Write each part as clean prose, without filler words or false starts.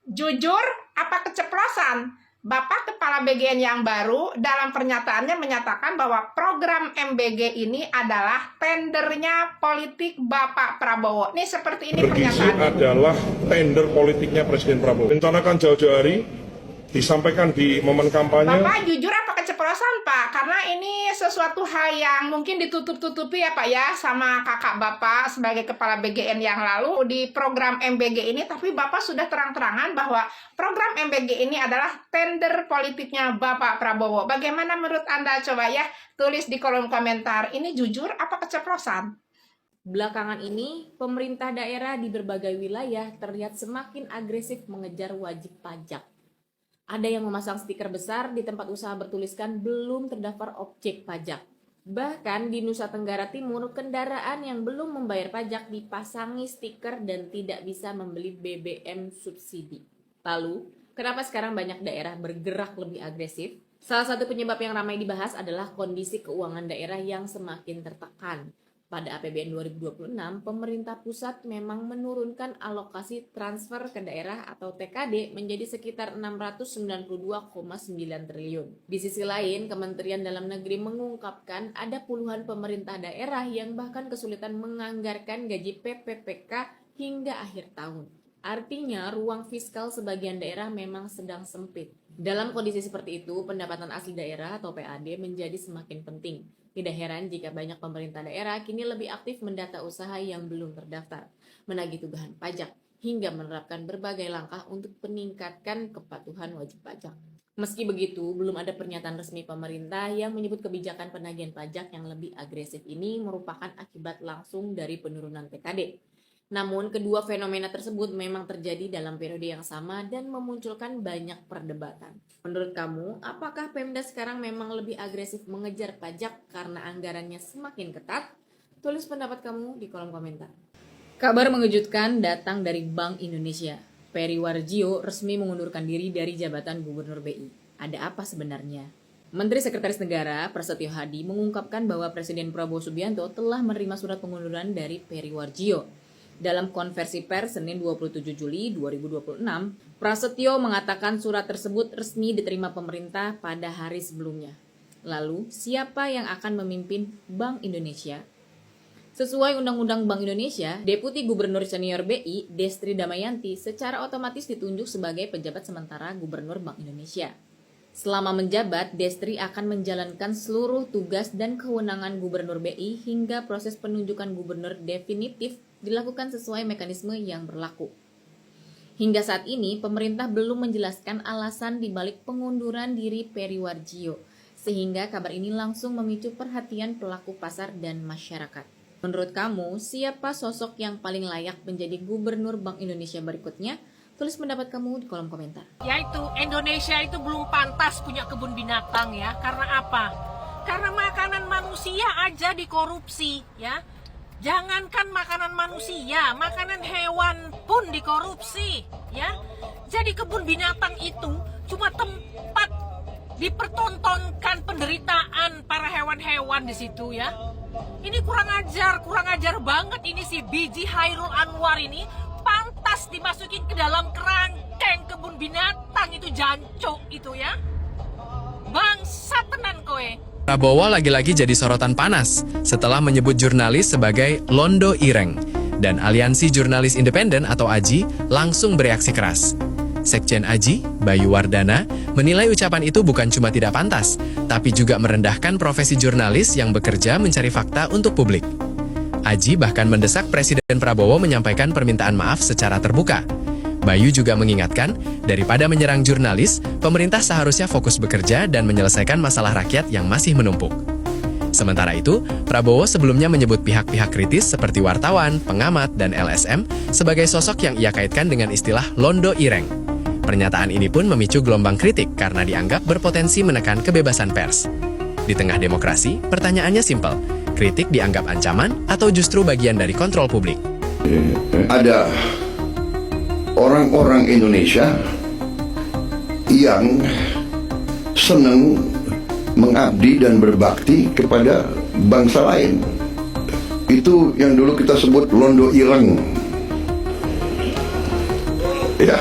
Jujur apa keceplosan? Bapak Kepala BGN yang baru dalam pernyataannya menyatakan bahwa program MBG ini adalah tendernya politik Bapak Prabowo. Ini seperti ini bergizi pernyataannya. Adalah tender politiknya Presiden Prabowo. Rencanakan jauh-jauh hari, disampaikan di momen kampanye. Bapak jujur apa keceplosan Pak? Karena ini sesuatu hal yang mungkin ditutup-tutupi ya Pak ya sama kakak Bapak sebagai Kepala BGN yang lalu di program MBG ini. Tapi Bapak sudah terang-terangan bahwa program MBG ini adalah tender politiknya Bapak Prabowo. Bagaimana menurut Anda? Coba ya tulis di kolom komentar. Ini jujur apa keceplosan? Belakangan ini, pemerintah daerah di berbagai wilayah terlihat semakin agresif mengejar wajib pajak. Ada yang memasang stiker besar di tempat usaha bertuliskan belum terdaftar objek pajak. Bahkan di Nusa Tenggara Timur, kendaraan yang belum membayar pajak dipasangi stiker dan tidak bisa membeli BBM subsidi. Lalu, kenapa sekarang banyak daerah bergerak lebih agresif? Salah satu penyebab yang ramai dibahas adalah kondisi keuangan daerah yang semakin tertekan. Pada APBN 2026, pemerintah pusat memang menurunkan alokasi transfer ke daerah atau TKD menjadi sekitar 692,9 triliun. Di sisi lain, Kementerian Dalam Negeri mengungkapkan ada puluhan pemerintah daerah yang bahkan kesulitan menganggarkan gaji PPPK hingga akhir tahun. Artinya, ruang fiskal sebagian daerah memang sedang sempit. Dalam kondisi seperti itu, pendapatan asli daerah atau PAD menjadi semakin penting. Tidak heran jika banyak pemerintah daerah kini lebih aktif mendata usaha yang belum terdaftar, menagih tugahan pajak, hingga menerapkan berbagai langkah untuk meningkatkan kepatuhan wajib pajak. Meski begitu, belum ada pernyataan resmi pemerintah yang menyebut kebijakan penagihan pajak yang lebih agresif ini merupakan akibat langsung dari penurunan TKD. Namun, kedua fenomena tersebut memang terjadi dalam periode yang sama dan memunculkan banyak perdebatan. Menurut kamu, apakah Pemda sekarang memang lebih agresif mengejar pajak karena anggarannya semakin ketat? Tulis pendapat kamu di kolom komentar. Kabar mengejutkan datang dari Bank Indonesia. Peri Warjio resmi mengundurkan diri dari jabatan Gubernur BI. Ada apa sebenarnya? Menteri Sekretaris Negara Prasetyo Hadi mengungkapkan bahwa Presiden Prabowo Subianto telah menerima surat pengunduran dari Peri Warjio. Dalam konversi pers Senin 27 Juli 2026, Prasetyo mengatakan surat tersebut resmi diterima pemerintah pada hari sebelumnya. Lalu, siapa yang akan memimpin Bank Indonesia? Sesuai Undang-Undang Bank Indonesia, Deputi Gubernur Senior BI, Destri Damayanti, secara otomatis ditunjuk sebagai pejabat sementara Gubernur Bank Indonesia. Selama menjabat, Destri akan menjalankan seluruh tugas dan kewenangan Gubernur BI hingga proses penunjukan gubernur definitif dilakukan sesuai mekanisme yang berlaku. Hingga saat ini, pemerintah belum menjelaskan alasan dibalik pengunduran diri Peri Warjio, sehingga kabar ini langsung memicu perhatian pelaku pasar dan masyarakat. Menurut kamu, siapa sosok yang paling layak menjadi Gubernur Bank Indonesia berikutnya? Tulis pendapat kamu di kolom komentar. Yaitu Indonesia itu belum pantas punya kebun binatang ya. Karena apa? Karena makanan manusia aja dikorupsi ya. Jangankan makanan manusia, makanan hewan pun dikorupsi ya. Jadi kebun binatang itu cuma tempat dipertontonkan penderitaan para hewan-hewan di situ ya. Ini kurang ajar banget ini si biji Hairul Anwar ini pantas dimasukin ke dalam kerangkeng kebun binatang itu jancuk itu ya. Bangsa tenan kowe. Prabowo lagi-lagi jadi sorotan panas setelah menyebut jurnalis sebagai Londo Ireng. Dan Aliansi Jurnalis Independen atau AJI langsung bereaksi keras. Sekjen AJI, Bayu Wardana, menilai ucapan itu bukan cuma tidak pantas, tapi juga merendahkan profesi jurnalis yang bekerja mencari fakta untuk publik. AJI bahkan mendesak Presiden Prabowo menyampaikan permintaan maaf secara terbuka. Bayu juga mengingatkan, daripada menyerang jurnalis, pemerintah seharusnya fokus bekerja dan menyelesaikan masalah rakyat yang masih menumpuk. Sementara itu, Prabowo sebelumnya menyebut pihak-pihak kritis seperti wartawan, pengamat, dan LSM sebagai sosok yang ia kaitkan dengan istilah Londo Ireng. Pernyataan ini pun memicu gelombang kritik karena dianggap berpotensi menekan kebebasan pers. Di tengah demokrasi, pertanyaannya simpel, kritik dianggap ancaman atau justru bagian dari kontrol publik? Ada orang-orang Indonesia yang senang mengabdi dan berbakti kepada bangsa lain. Itu yang dulu kita sebut Londo Ireng. Ya,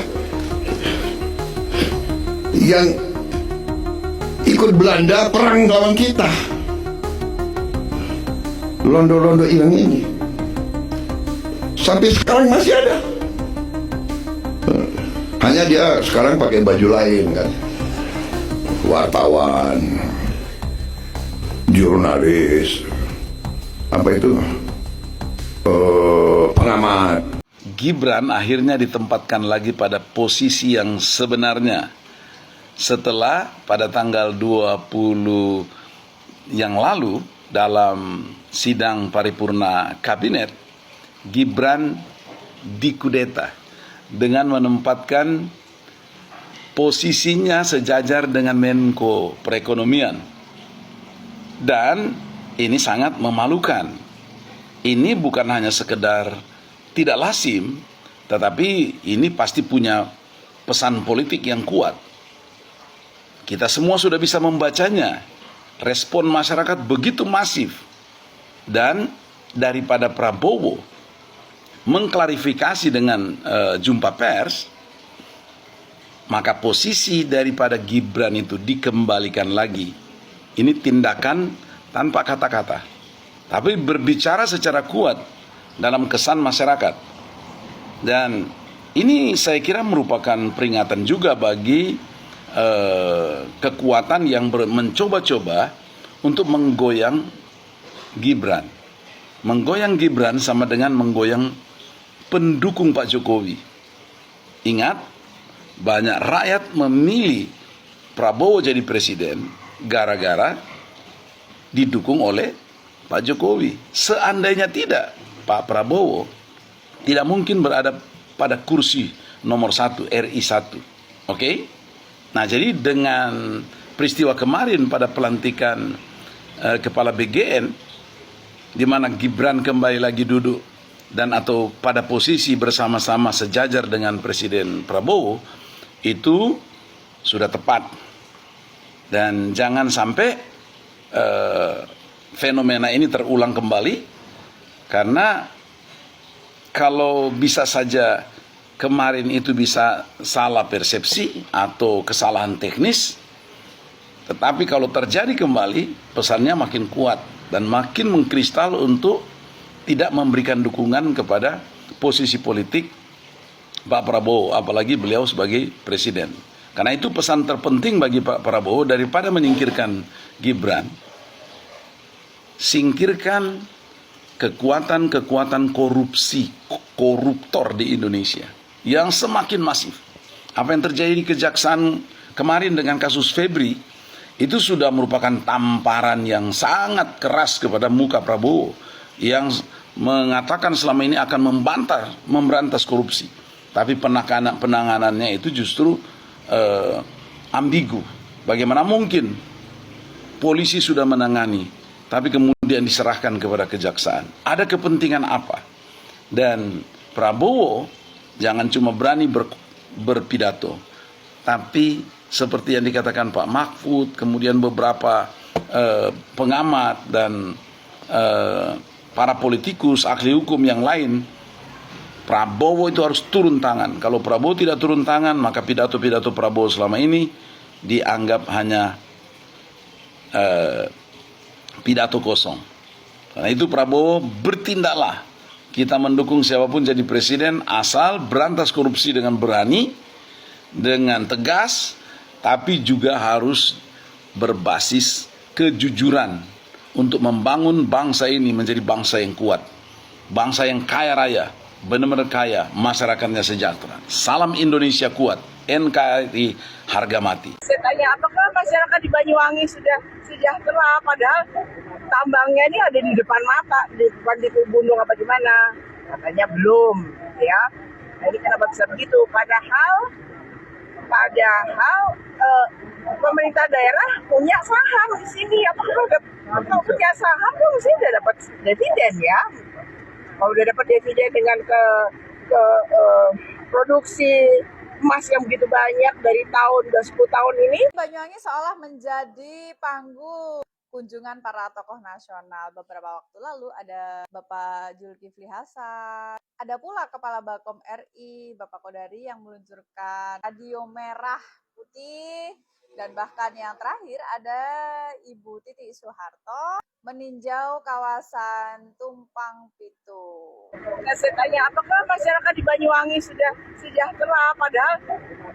yang ikut Belanda perang lawan kita. Londo-londo Ireng ini sampai sekarang masih ada. Hanya dia sekarang pakai baju lain kan. Wartawan, jurnalis, apa itu, pengamat. Gibran akhirnya ditempatkan lagi pada posisi yang sebenarnya setelah pada tanggal 20 yang lalu dalam sidang paripurna kabinet, Gibran dikudeta dengan menempatkan posisinya sejajar dengan Menko Perekonomian. Dan ini sangat memalukan. Ini bukan hanya sekedar tidak lazim, tetapi ini pasti punya pesan politik yang kuat. Kita semua sudah bisa membacanya. Respon masyarakat begitu masif. Dan daripada Prabowo mengklarifikasi dengan jumpa pers, maka posisi daripada Gibran itu dikembalikan lagi. Ini tindakan tanpa kata-kata, tapi berbicara secara kuat dalam kesan masyarakat. Dan ini saya kira merupakan peringatan juga bagi kekuatan yang mencoba-coba untuk menggoyang Gibran. Menggoyang Gibran sama dengan menggoyang pendukung Pak Jokowi. Ingat, banyak rakyat memilih Prabowo jadi presiden gara-gara didukung oleh Pak Jokowi. Seandainya tidak, Pak Prabowo tidak mungkin berada pada kursi nomor 1 RI 1. Oke? Nah, jadi dengan peristiwa kemarin pada pelantikan kepala BGN, di mana Gibran kembali lagi duduk dan atau pada posisi bersama-sama sejajar dengan Presiden Prabowo, itu sudah tepat. Dan jangan sampai fenomena ini terulang kembali. Karena kalau bisa saja kemarin itu bisa salah persepsi atau kesalahan teknis, tetapi kalau terjadi kembali, pesannya makin kuat dan makin mengkristal untuk tidak memberikan dukungan kepada posisi politik Pak Prabowo, apalagi beliau sebagai presiden. Karena itu pesan terpenting bagi Pak Prabowo, daripada menyingkirkan Gibran, singkirkan kekuatan-kekuatan koruptor di Indonesia yang semakin masif. Apa yang terjadi di Kejaksaan kemarin dengan kasus Febri itu sudah merupakan tamparan yang sangat keras kepada muka Prabowo yang mengatakan selama ini akan memberantas korupsi, tapi penanganannya itu justru ambigu. Bagaimana mungkin polisi sudah menangani tapi kemudian diserahkan kepada kejaksaan? Ada kepentingan apa? Dan Prabowo jangan cuma berani berpidato, tapi seperti yang dikatakan Pak Mahfud, kemudian beberapa pengamat dan para politikus, ahli hukum yang lain, Prabowo itu harus turun tangan. Kalau Prabowo tidak turun tangan, maka pidato-pidato Prabowo selama ini dianggap hanya pidato kosong. Karena itu Prabowo, bertindaklah. Kita mendukung siapapun jadi presiden asal berantas korupsi dengan berani, dengan tegas, tapi juga harus berbasis kejujuran untuk membangun bangsa ini menjadi bangsa yang kuat, bangsa yang kaya raya, benar-benar kaya, masyarakatnya sejahtera. Salam Indonesia kuat, NKRI harga mati. Saya tanya, apakah masyarakat di Banyuwangi sudah sejahtera, padahal tambangnya ini ada di depan mata, di depan di gunung apa di mana? Katanya belum, ya. Nah, ini kenapa bisa begitu? Padahal pemerintah daerah punya saham di sini. Apakah punya saham dong sih udah dapat dividen ya? Kalau udah dapat dividen dengan produksi emas yang begitu banyak dari tahun 10 tahun ini, Banyuwangi seolah menjadi panggung kunjungan para tokoh nasional. Beberapa waktu lalu ada Bapak Zulkifli Hasan, ada pula Kepala Bakom RI, Bapak Kodari yang meluncurkan radio merah putih, dan bahkan yang terakhir ada Ibu Titi Soeharto meninjau kawasan Tumpang Pitu. Nah, saya tanya, apakah masyarakat di Banyuwangi sudah sejahtera? Padahal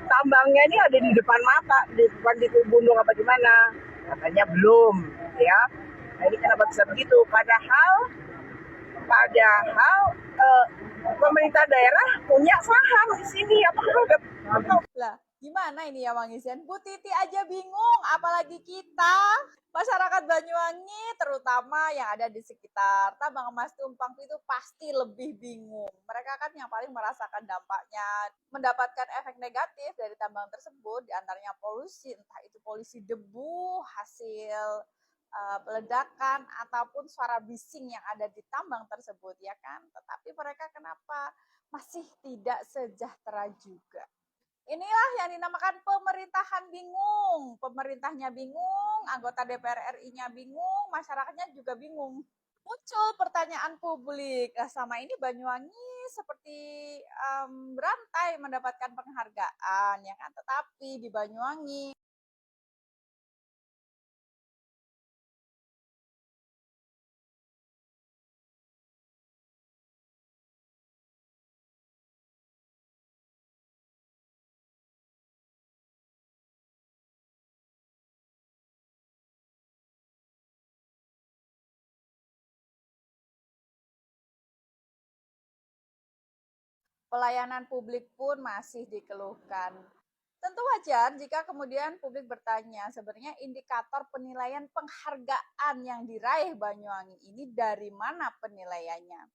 tambangnya ini ada di depan mata, di depan di Gunung apa di mana? Katanya belum, ya. Nah, ini kenapa bisa begitu? Padahal pemerintah daerah punya saham di sini. Apakah udah? Lah, gimana ini ya Wangisian? Bu Titi aja bingung, apalagi kita. Masyarakat Banyuwangi, terutama yang ada di sekitar tambang emas Tumpang itu pasti lebih bingung. Mereka kan yang paling merasakan dampaknya, mendapatkan efek negatif dari tambang tersebut, diantaranya polusi, entah itu polusi debu, hasil ledakan, ataupun suara bising yang ada di tambang tersebut, ya kan? Tetapi mereka kenapa masih tidak sejahtera juga? Inilah yang dinamakan pemerintahan bingung. Pemerintahnya bingung, anggota DPR RI-nya bingung, masyarakatnya juga bingung. Muncul pertanyaan publik, selama ini Banyuwangi seperti berantai mendapatkan penghargaan, ya kan? Tetapi di Banyuwangi pelayanan publik pun masih dikeluhkan. Tentu wajar jika kemudian publik bertanya, sebenarnya indikator penilaian penghargaan yang diraih Banyuwangi ini dari mana penilaiannya?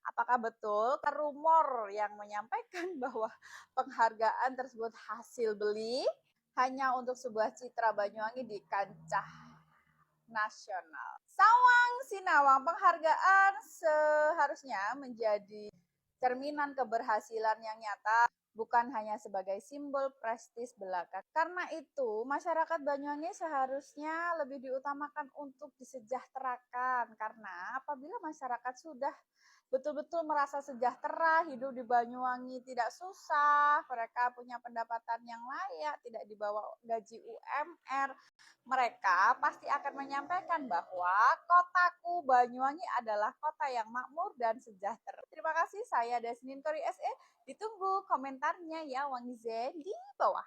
Apakah betul rumor yang menyampaikan bahwa penghargaan tersebut hasil beli hanya untuk sebuah citra Banyuwangi di kancah nasional? Sawang Sinawang, penghargaan seharusnya menjadi cerminan keberhasilan yang nyata, bukan hanya sebagai simbol prestis belaka. Karena itu, masyarakat Banyuwangi seharusnya lebih diutamakan untuk disejahterakan. Karena apabila masyarakat sudah betul-betul merasa sejahtera, hidup di Banyuwangi tidak susah, mereka punya pendapatan yang layak, tidak di bawah gaji UMR, mereka pasti akan menyampaikan bahwa kotaku Banyuwangi adalah kota yang makmur dan sejahtera. Terima kasih, saya Desnin Kori SE. Ditunggu komentarnya ya Wangi Z di bawah.